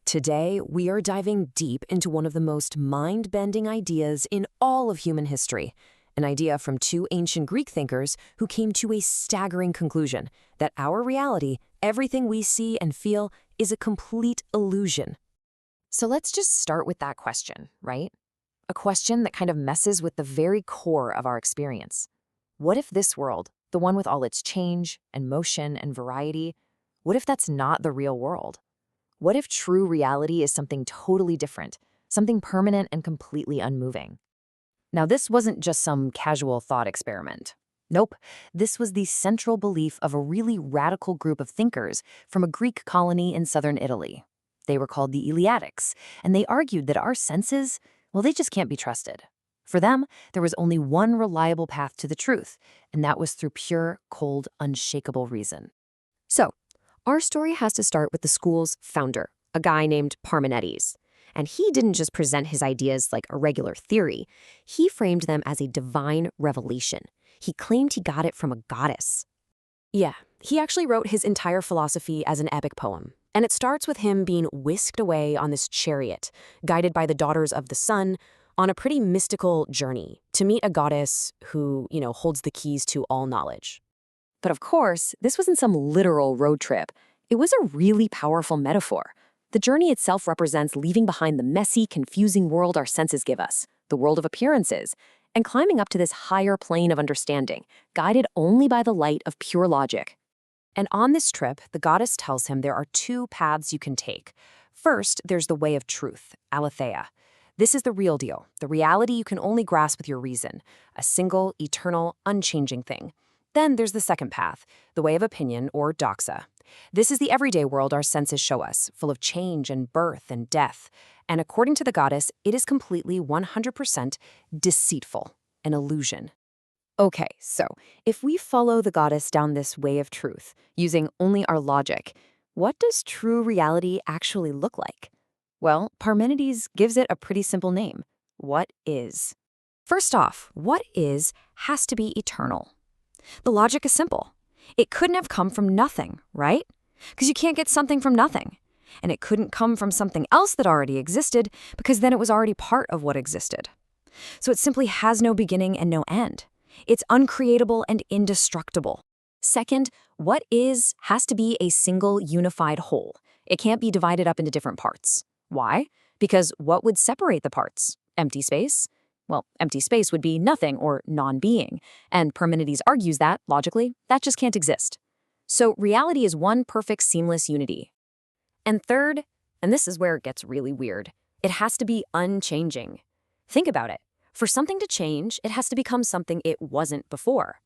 Today, we are diving deep into one of the most mind-bending ideas in all of human history, an idea from two ancient Greek thinkers who came to a staggering conclusion that our reality, everything we see and feel, is a complete illusion. So let's just start with that question, right? A question that kind of messes with the very core of our experience. What if this world, the one with all its change and motion and variety, what if that's not the real world? What if true reality is something totally different, something permanent and completely unmoving? Now, this wasn't just some casual thought experiment. Nope, this was the central belief of a really radical group of thinkers from a Greek colony in southern Italy. They were called the Eleatics, and they argued that our senses, well, they just can't be trusted. For them, there was only one reliable path to the truth, and that was through pure, cold, unshakable reason. So, our story has to start with the school's founder, a guy named Parmenides. And he didn't just present his ideas like a regular theory. He framed them as a divine revelation. He claimed he got it from a goddess. Yeah, he actually wrote his entire philosophy as an epic poem. And it starts with him being whisked away on this chariot, guided by the daughters of the sun, on a pretty mystical journey to meet a goddess who, holds the keys to all knowledge. But of course, this wasn't some literal road trip. It was a really powerful metaphor. The journey itself represents leaving behind the messy, confusing world our senses give us, the world of appearances, and climbing up to this higher plane of understanding, guided only by the light of pure logic. And on this trip, the goddess tells him there are two paths you can take. First, there's the way of truth, aletheia. This is the real deal, the reality you can only grasp with your reason, a single, eternal, unchanging thing. Then there's the second path, the way of opinion, or doxa. This is the everyday world our senses show us, full of change and birth and death. And according to the goddess, it is completely 100% deceitful, an illusion. Okay, so if we follow the goddess down this way of truth, using only our logic, what does true reality actually look like? Well, Parmenides gives it a pretty simple name. What is? First off, what is has to be eternal. The logic is simple. It couldn't have come from nothing, right? Because you can't get something from nothing. And it couldn't come from something else that already existed, because then it was already part of what existed. So it simply has no beginning and no end. It's uncreatable and indestructible. Second, what is has to be a single unified whole. It can't be divided up into different parts. Why? Because what would separate the parts? Empty space? Well, empty space would be nothing or non-being, and Parmenides argues that, logically, that just can't exist. So reality is one perfect seamless unity. And third, and this is where it gets really weird, it has to be unchanging. Think about it. For something to change, it has to become something it wasn't before.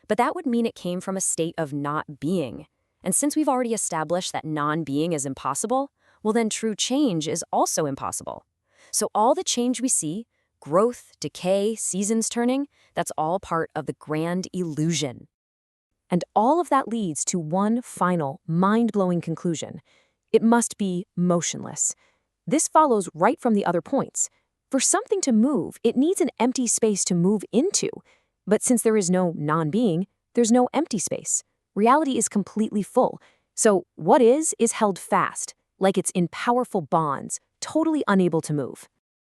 But that would mean it came from a state of not being. And since we've already established that non-being is impossible, well then true change is also impossible. So all the change we see, growth, decay, seasons turning, that's all part of the grand illusion. And all of that leads to one final, mind-blowing conclusion. It must be motionless. This follows right from the other points. For something to move, it needs an empty space to move into. But since there is no non-being, there's no empty space. Reality is completely full. So what is held fast, like it's in powerful bonds, totally unable to move.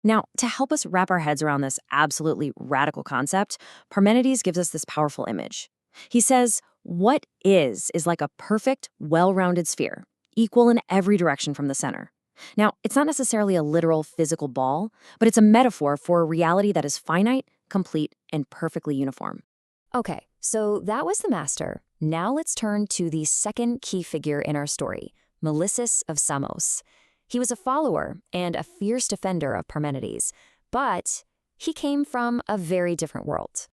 Now, to help us wrap our heads around this absolutely radical concept, Parmenides gives us this powerful image. He says, what is like a perfect, well-rounded sphere, equal in every direction from the center. Now, it's not necessarily a literal physical ball, but it's a metaphor for a reality that is finite, complete, and perfectly uniform. Okay, so that was the master. Now let's turn to the second key figure in our story, Melissus of Samos. He was a follower and a fierce defender of Parmenides, but he came from a very different world.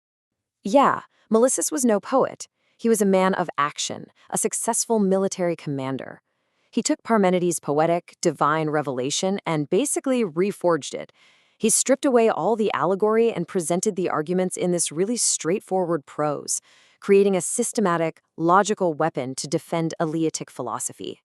Yeah, Melissus was no poet. He was a man of action, a successful military commander. He took Parmenides' poetic, divine revelation and basically reforged it. He stripped away all the allegory and presented the arguments in this really straightforward prose, creating a systematic, logical weapon to defend Eleatic philosophy.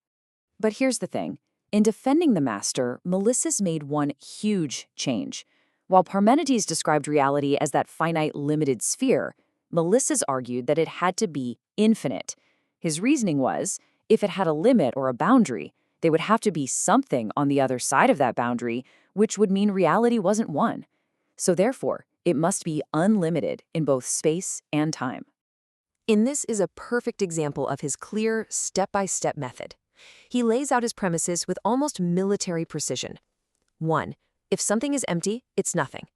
But here's the thing. In defending the master, Melissus made one huge change. While Parmenides described reality as that finite, limited sphere, Melissus argued that it had to be infinite. His reasoning was, if it had a limit or a boundary, There would have to be something on the other side of that boundary, which would mean reality wasn't one. So therefore, it must be unlimited in both space and time. And this is a perfect example of his clear, step-by-step method. He lays out his premises with almost military precision. 1. If something is empty, it's nothing.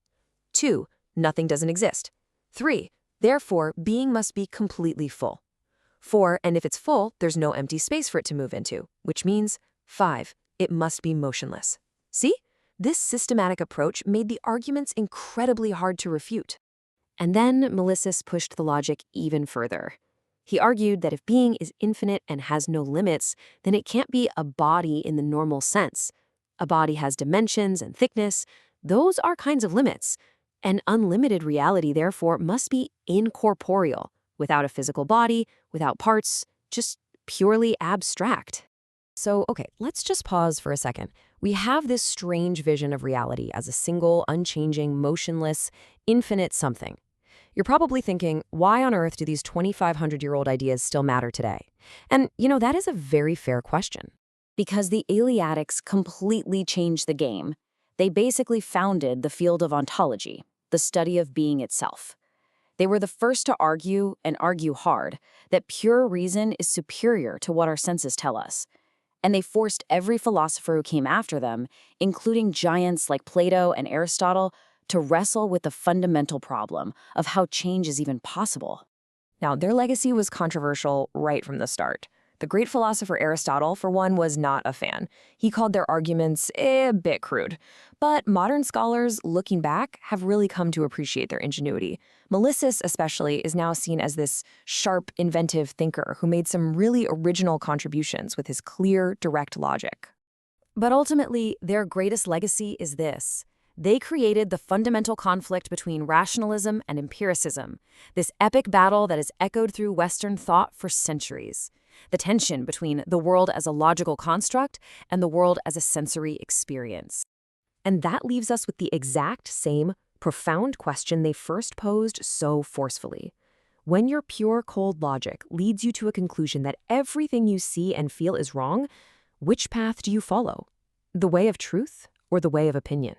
2. Nothing doesn't exist. 3. Therefore, being must be completely full. 4. And if it's full, there's no empty space for it to move into, which means 5. It must be motionless. See? This systematic approach made the arguments incredibly hard to refute. And then Melissus pushed the logic even further. He argued that if being is infinite and has no limits, then it can't be a body in the normal sense. A body has dimensions and thickness. Those are kinds of limits. And unlimited reality, therefore, must be incorporeal, without a physical body, without parts, just purely abstract. So, okay, let's just pause for a second. We have this strange vision of reality as a single, unchanging, motionless, infinite something. You're probably thinking, why on earth do these 2,500-year-old ideas still matter today? And, that is a very fair question. Because the Eleatics completely changed the game. They basically founded the field of ontology, the study of being itself. They were the first to argue, and argue hard, that pure reason is superior to what our senses tell us. And they forced every philosopher who came after them, including giants like Plato and Aristotle, to wrestle with the fundamental problem of how change is even possible. Now, their legacy was controversial right from the start. The great philosopher Aristotle, for one, was not a fan. He called their arguments a bit crude. But modern scholars, looking back, have really come to appreciate their ingenuity. Melissus, especially, is now seen as this sharp, inventive thinker who made some really original contributions with his clear, direct logic. But ultimately, their greatest legacy is this. They created the fundamental conflict between rationalism and empiricism, this epic battle that has echoed through Western thought for centuries. The tension between the world as a logical construct and the world as a sensory experience. And that leaves us with the exact same profound question they first posed so forcefully. When your pure, cold logic leads you to a conclusion that everything you see and feel is wrong, which path do you follow? The way of truth or the way of opinion?